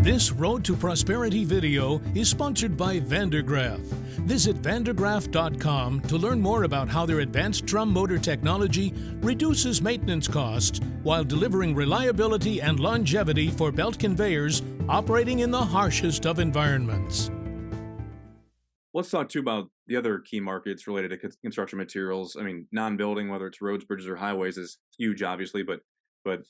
This Road to Prosperity video is sponsored by Vandergraaf. Visit vandergraaf.com to learn more about how their advanced drum motor technology reduces maintenance costs while delivering reliability and longevity for belt conveyors operating in the harshest of environments. Let's talk too about the other key markets related to construction materials. I mean, non-building, whether it's roads, bridges, or highways, is huge, obviously, but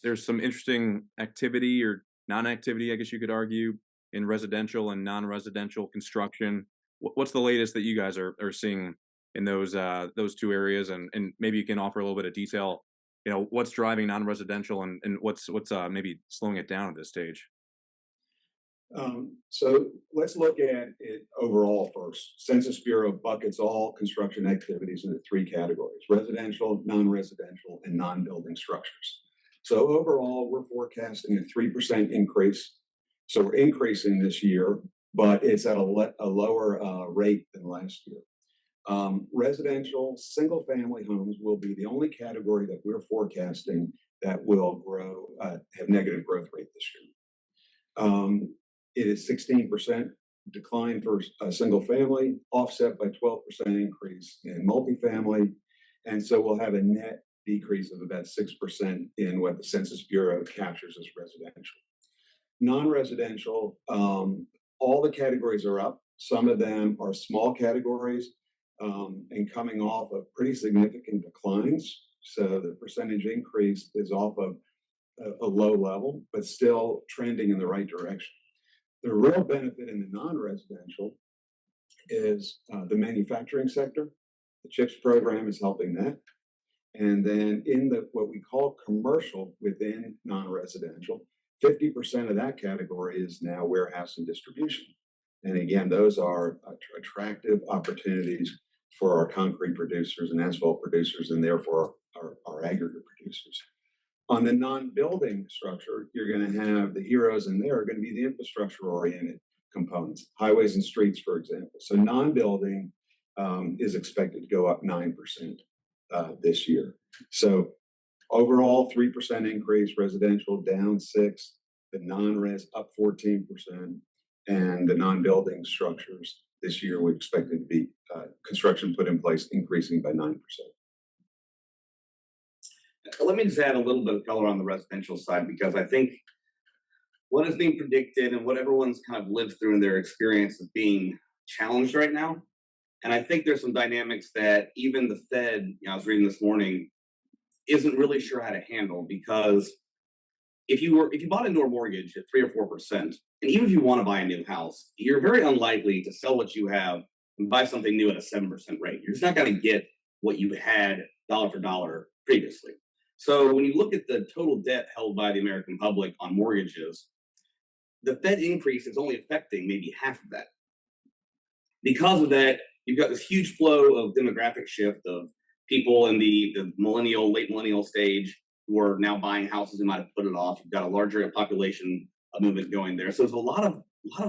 there's some interesting activity or non-activity, I guess you could argue, in residential and non-residential construction. What's the latest that you guys are seeing in those two areas, and maybe you can offer a little bit of detail. You know, what's driving non-residential and what's maybe slowing it down at this stage. So let's look at it overall first. Census Bureau buckets all construction activities into three categories: residential, non-residential, and non-building structures. So overall, we're forecasting a 3% increase. So we're increasing this year, but it's at a lower rate than last year. Residential single-family homes will be the only category that we're forecasting that will grow, have negative growth rate this year. It is 16% decline for a single family, offset by 12% increase in multifamily. And so we'll have a net decrease of about 6% in what the Census Bureau captures as residential. Non-residential, all the categories are up. Some of them are small categories and coming off of pretty significant declines. So the percentage increase is off of a low level, but still trending in the right direction. The real benefit in the non-residential is the manufacturing sector. The CHIPS program is helping that. And then in what we call commercial within non-residential, 50% of that category is now warehouse and distribution. And again, those are attractive opportunities for our concrete producers and asphalt producers, and therefore our aggregate producers. On the non-building structure, you're going to have the heroes in there are going to be the infrastructure-oriented components, highways and streets, for example. So non-building is expected to go up 9% this year. So overall, 3% increase, residential down 6%, the non-res up 14%, and the non-building structures this year we expect it to be construction put in place increasing by 9%. Let me just add a little bit of color on the residential side, because I think what is being predicted and what everyone's kind of lived through in their experience is being challenged right now. And I think there's some dynamics that even the Fed, I was reading this morning, isn't really sure how to handle, because if you bought into a mortgage at 3 or 4%, and even if you want to buy a new house, you're very unlikely to sell what you have and buy something new at a 7% rate. You're just not going to get what you had dollar for dollar previously. So when you look at the total debt held by the American public on mortgages, the Fed increase is only affecting maybe half of that. Because of that, you've got this huge flow of demographic shift of people in the late millennial stage who are now buying houses who might have put it off. You've got a larger population movement going there. So there's a lot of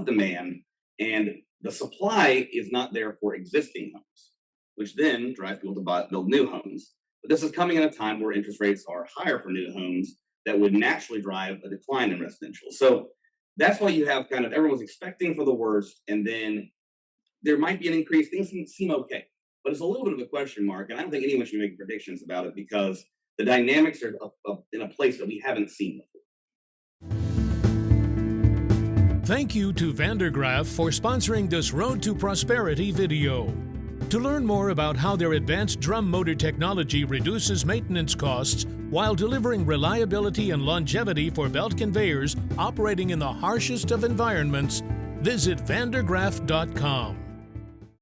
demand, and the supply is not there for existing homes, which then drives people to build new homes. But this is coming at a time where interest rates are higher for new homes that would naturally drive a decline in residential. So that's why you have kind of everyone's expecting for the worst, and then there might be an increase. Things seem okay, but it's a little bit of a question mark, and I don't think anyone should be making predictions about it because the dynamics are in a place that we haven't seen before. Thank you to Vandergraaf for sponsoring this Road to Prosperity video. To learn more about how their advanced drum motor technology reduces maintenance costs while delivering reliability and longevity for belt conveyors operating in the harshest of environments, visit vandergraaf.com.